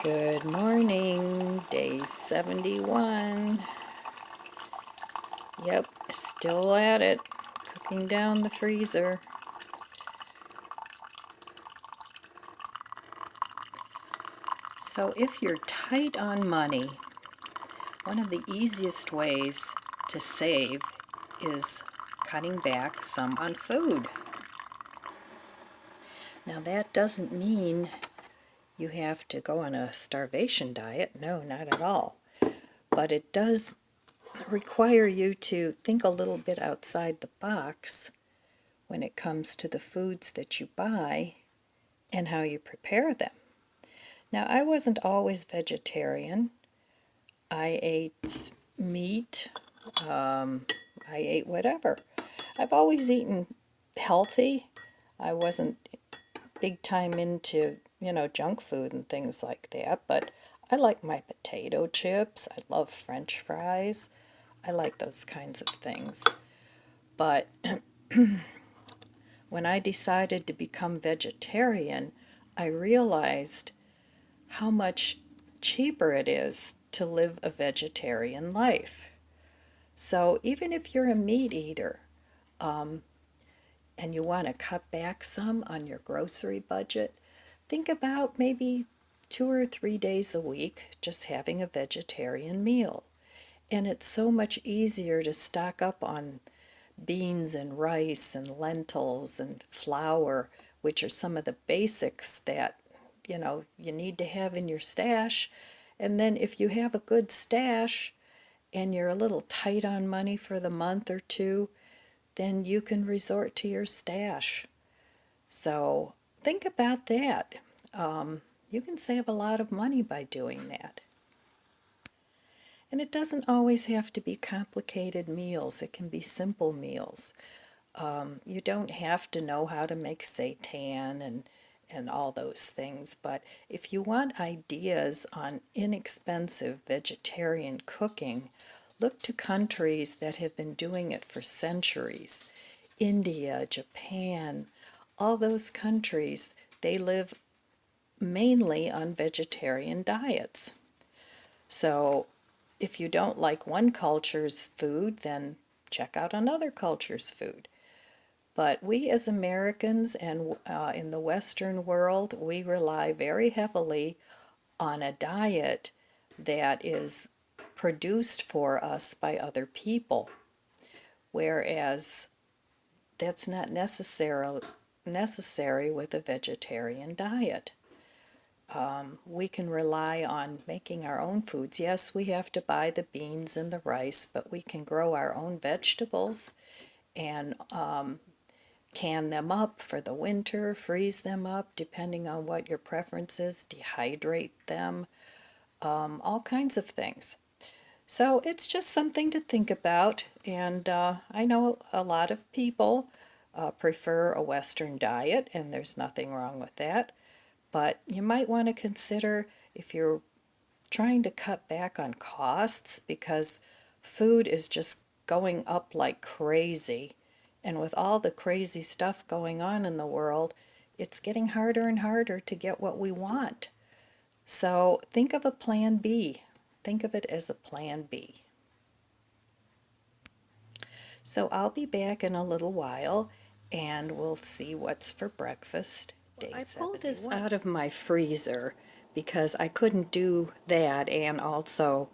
Good morning, day 71. Yep, still at it, cooking down the freezer. So if you're tight on money, one of the easiest ways to save is cutting back some on food. Now that doesn't mean you have to go on a starvation diet. No, not at all. But it does require you to think a little bit outside the box when it comes to the foods that you buy and how you prepare them. Now, I wasn't always vegetarian. I ate meat. I ate whatever. I've always eaten healthy. I wasn't big time into, junk food and things like that, but I like my potato chips. I love French fries. I like those kinds of things. But when I decided to become vegetarian, I realized how much cheaper it is to live a vegetarian life. So even if you're a meat eater, and you want to cut back some on your grocery budget, think about maybe 2 or 3 days a week just having a vegetarian meal. And it's so much easier to stock up on beans and rice and lentils and flour, which are some of the basics that, you need to have in your stash. And then if you have a good stash and you're a little tight on money for the month or two, then you can resort to your stash. So think about that. You can save a lot of money by doing that. And it doesn't always have to be complicated meals. It can be simple meals. You don't have to know how to make seitan and all those things, but if you want ideas on inexpensive vegetarian cooking, look to countries that have been doing it for centuries. India, Japan, all those countries, they live mainly on vegetarian diets. So if you don't like one culture's food, then check out another culture's food. But we as Americans and in the Western world, we rely very heavily on a diet that is produced for us by other people, whereas that's not necessary with a vegetarian diet. We can rely on making our own foods. Yes, we have to buy the beans and the rice, but we can grow our own vegetables and can them up for the winter, freeze them up depending on what your preference is, dehydrate them, all kinds of things. So it's just something to think about, and I know a lot of people prefer a Western diet, and there's nothing wrong with that, but you might want to consider if you're trying to cut back on costs, because food is just going up like crazy, and with all the crazy stuff going on in the world, it's getting harder and harder to get what we want. So think of a plan B. Think of it as a plan B. So I'll be back in a little while, and we'll see what's for breakfast. Day 71. I pulled this out of my freezer because I couldn't do that and also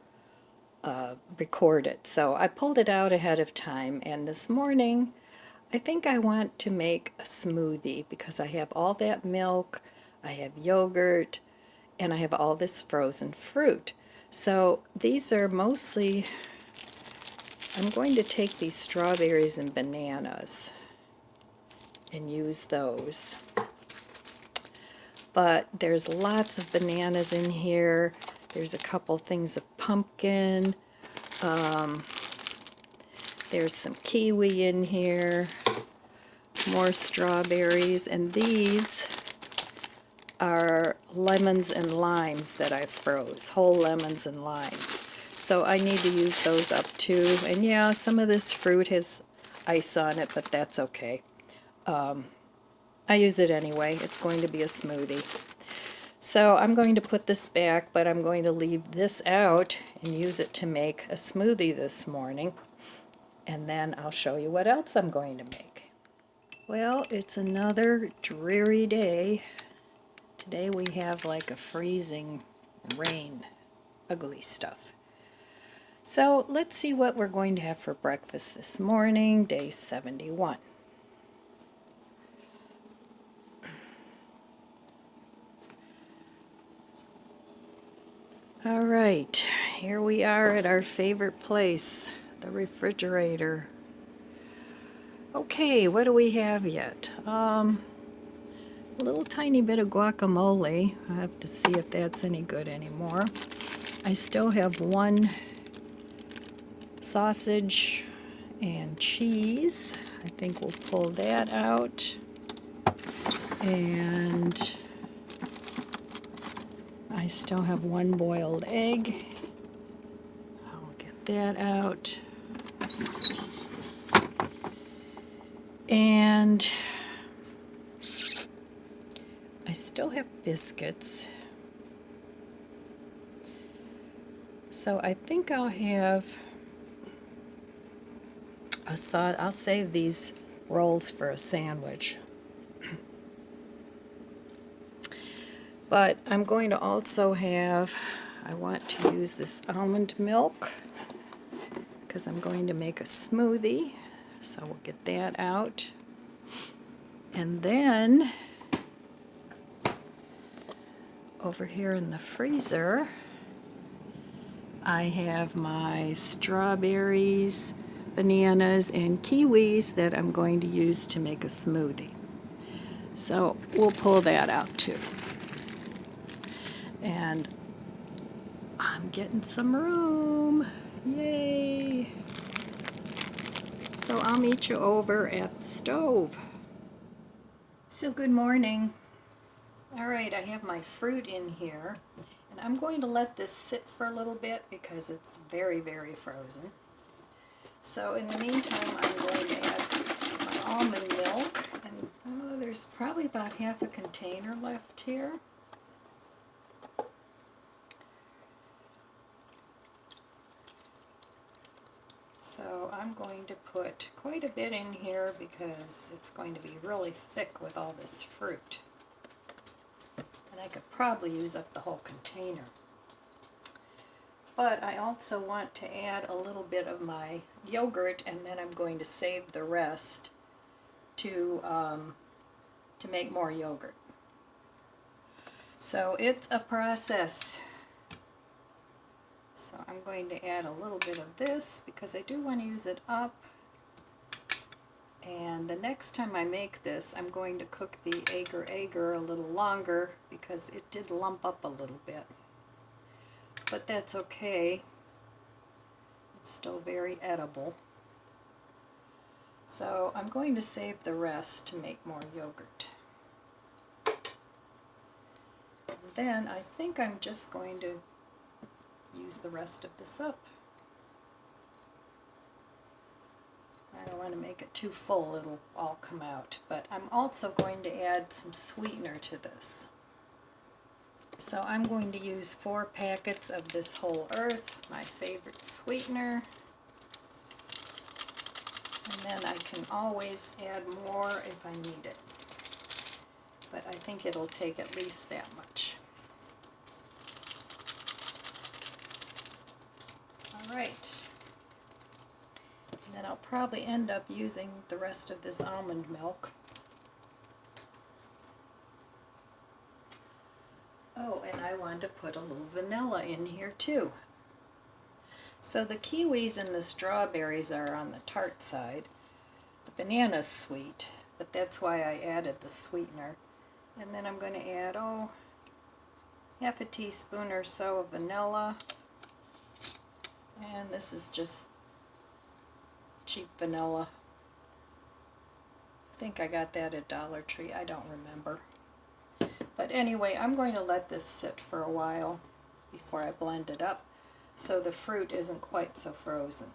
record it. So I pulled it out ahead of time, and this morning I think I want to make a smoothie because I have all that milk, I have yogurt, and I have all this frozen fruit. So these are mostly, I'm going to take these strawberries and bananas and use those. But there's lots of bananas in here. There's a couple things of pumpkin. There's some kiwi in here. More strawberries. And these are lemons and limes that I froze. Whole lemons and limes. So I need to use those up too. And yeah, some of this fruit has ice on it, but that's okay. I use it anyway. It's going to be a smoothie. So I'm going to put this back, but I'm going to leave this out and use it to make a smoothie this morning. And then I'll show you what else I'm going to make. Well, it's another dreary day. Today we have like a freezing rain, ugly stuff. So let's see what we're going to have for breakfast this morning, day 71. All right, here we are at our favorite place, the refrigerator. Okay, what do we have yet? A little tiny bit of guacamole. I have to see if that's any good anymore. I still have one sausage and cheese. I think we'll pull that out. And I still have one boiled egg. I'll get that out. And I still have biscuits. So I think I'll have I'll save these rolls for a sandwich. But I'm going to also have, I want to use this almond milk because I'm going to make a smoothie. So we'll get that out. And then over here in the freezer, I have my strawberries, bananas, and kiwis that I'm going to use to make a smoothie. So we'll pull that out too. And I'm getting some room. Yay! So I'll meet you over at the stove. So good morning. All right, I have my fruit in here. And I'm going to let this sit for a little bit because it's very, very frozen. So in the meantime, I'm going to add my almond milk. And there's probably about half a container left here. So I'm going to put quite a bit in here because it's going to be really thick with all this fruit. And I could probably use up the whole container. But I also want to add a little bit of my yogurt, and then I'm going to save the rest to make more yogurt. So it's a process. So I'm going to add a little bit of this because I do want to use it up. And the next time I make this, I'm going to cook the agar-agar a little longer because it did lump up a little bit. But that's okay. It's still very edible. So I'm going to save the rest to make more yogurt. And then I think I'm just going to use the rest of this up. I don't want to make it too full, it'll all come out. But I'm also going to add some sweetener to this. So I'm going to use 4 packets of this Whole Earth, my favorite sweetener. And then I can always add more if I need it. But I think it'll take at least that much. Alright. And then I'll probably end up using the rest of this almond milk. Oh, and I want to put a little vanilla in here too. So the kiwis and the strawberries are on the tart side. The banana's sweet, but that's why I added the sweetener. And then I'm going to add, half a teaspoon or so of vanilla. And this is just cheap vanilla. I think I got that at Dollar Tree, I don't remember. But anyway, I'm going to let this sit for a while before I blend it up so the fruit isn't quite so frozen.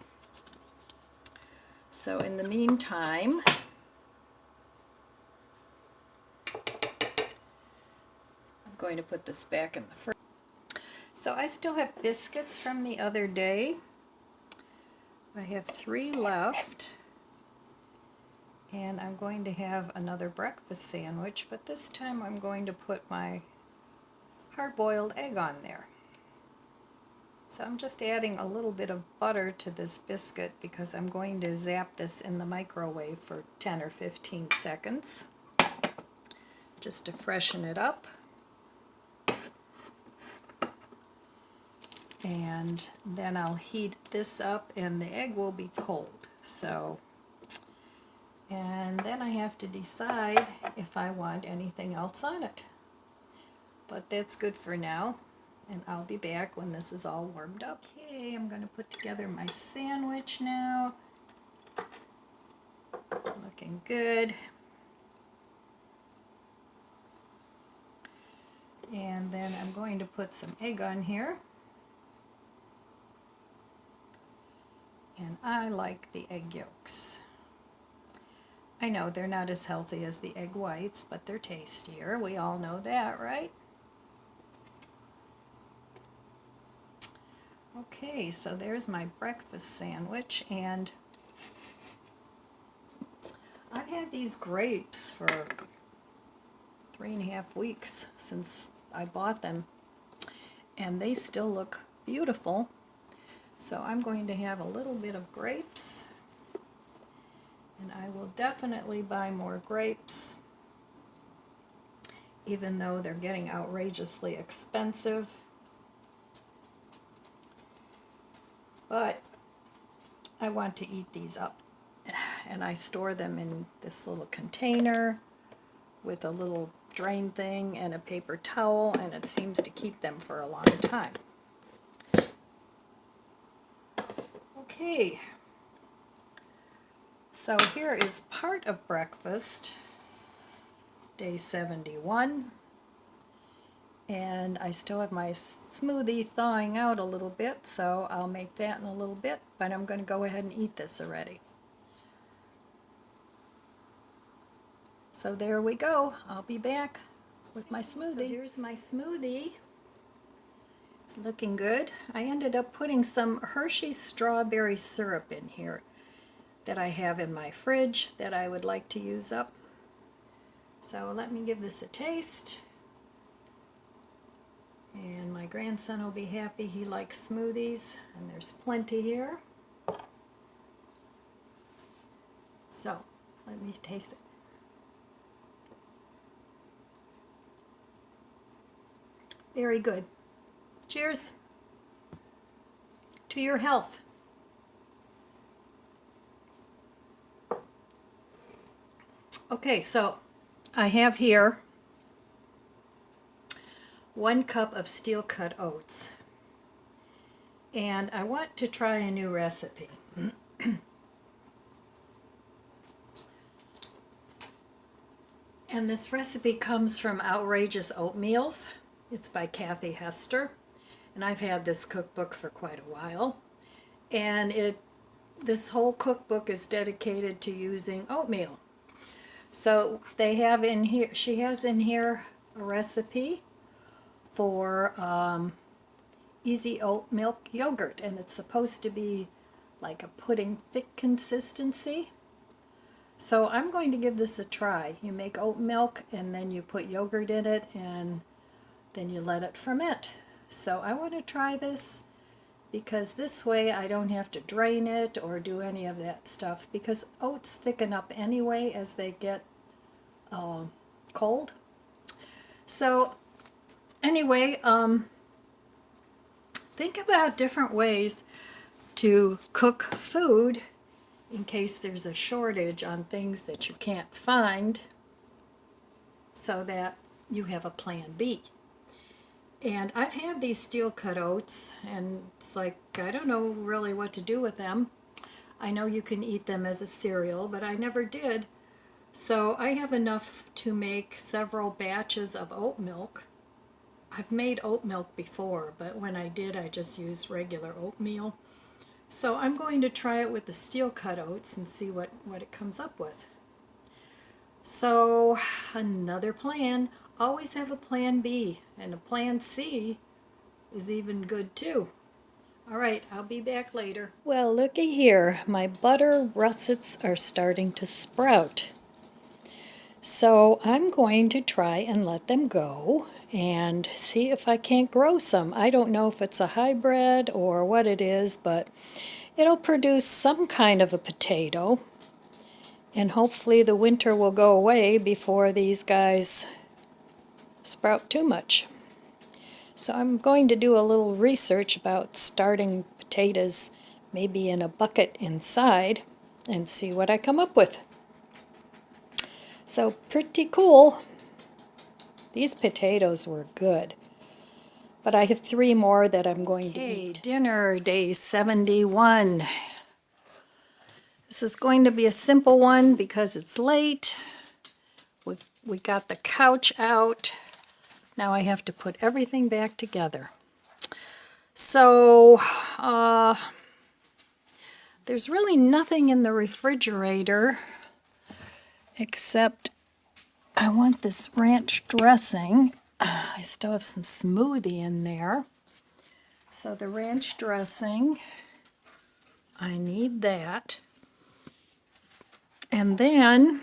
So in the meantime, I'm going to put this back in the fridge. So I still have biscuits from the other day. I have 3 left. And I'm going to have another breakfast sandwich, but this time I'm going to put my hard-boiled egg on there. So I'm just adding a little bit of butter to this biscuit because I'm going to zap this in the microwave for 10 or 15 seconds just to freshen it up. And then I'll heat this up and the egg will be cold. And then I have to decide if I want anything else on it. But that's good for now, and I'll be back when this is all warmed up. Okay, I'm going to put together my sandwich now. Looking good. And then I'm going to put some egg on here. And I like the egg yolks. I know they're not as healthy as the egg whites, but they're tastier. We all know that, right? Okay, so there's my breakfast sandwich, and I've had these grapes for 3.5 weeks since I bought them, and they still look beautiful. So I'm going to have a little bit of grapes. And I will definitely buy more grapes, even though they're getting outrageously expensive. But I want to eat these up. And I store them in this little container with a little drain thing and a paper towel, and it seems to keep them for a long time. Okay. So here is part of breakfast, day 71, and I still have my smoothie thawing out a little bit, so I'll make that in a little bit, but I'm going to go ahead and eat this already. So there we go. I'll be back with my smoothie. So here's my smoothie. It's looking good. I ended up putting some Hershey's strawberry syrup in here that I have in my fridge that I would like to use up. So let me give this a taste. And my grandson will be happy. He likes smoothies, and there's plenty here. So let me taste it. Very good. Cheers to your health. Okay, so I have here 1 cup of steel cut oats, and I want to try a new recipe. And this recipe comes from Outrageous Oatmeals. It's by Kathy Hester, and I've had this cookbook for quite a while. And this whole cookbook is dedicated to using oatmeal. So they have in here, she has in here a recipe for easy oat milk yogurt, and it's supposed to be like a pudding thick consistency. So I'm going to give this a try. You make oat milk and then you put yogurt in it and then you let it ferment. So I want to try this because this way I don't have to drain it or do any of that stuff, because oats thicken up anyway as they get cold. So anyway, think about different ways to cook food in case there's a shortage on things that you can't find, so that you have a plan B. And I've had these steel cut oats, and it's like, I don't know really what to do with them. I know you can eat them as a cereal, but I never did. So I have enough to make several batches of oat milk. I've made oat milk before, but when I did, I just used regular oatmeal. So I'm going to try it with the steel cut oats and see what it comes up with. So another plan. Always have a plan B, and a plan C is even good too. All right, I'll be back later. Well, looky here. My butter russets are starting to sprout. So I'm going to try and let them go and see if I can't grow some. I don't know if it's a hybrid or what it is, but it'll produce some kind of a potato. And hopefully the winter will go away before these guys sprout too much. So I'm going to do a little research about starting potatoes maybe in a bucket inside and see what I come up with. So pretty cool. These potatoes were good. But I have 3 more that I'm going to eat. Dinner day 71. This is going to be a simple one because it's late. We got the couch out. Now I have to put everything back together. So, there's really nothing in the refrigerator except I want this ranch dressing. I still have some smoothie in there. So the ranch dressing, I need that. And then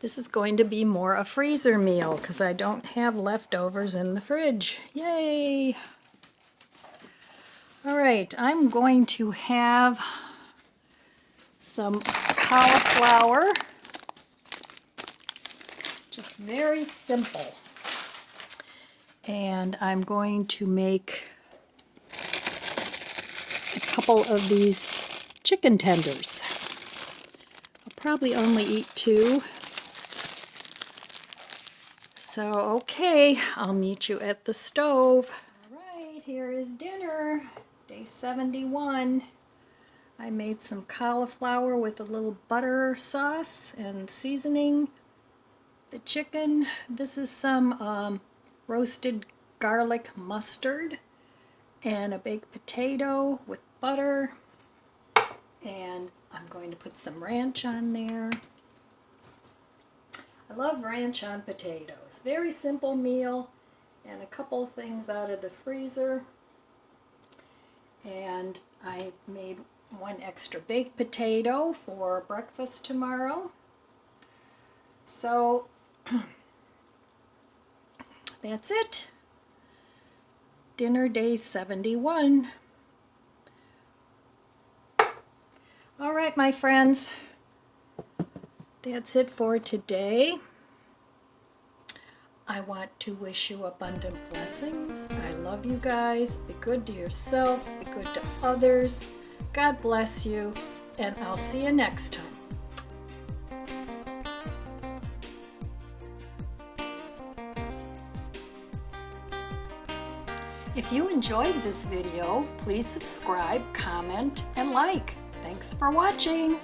this is going to be more a freezer meal because I don't have leftovers in the fridge. Yay! All right, I'm going to have some cauliflower. Just very simple. And I'm going to make a couple of these chicken tenders. I'll probably only eat 2. So, okay, I'll meet you at the stove. All right, here is dinner, day 71. I made some cauliflower with a little butter sauce and seasoning. The chicken, this is some roasted garlic mustard and a baked potato with butter. And I'm going to put some ranch on there. I love ranch on potatoes. Very simple meal, and a couple things out of the freezer. And I made 1 extra baked potato for breakfast tomorrow. So that's it. Dinner day 71. All right, my friends. That's it for today. I want to wish you abundant blessings. I love you guys. Be good to yourself. Be good to others. God bless you. And I'll see you next time. If you enjoyed this video, please subscribe, comment, and like. Thanks for watching.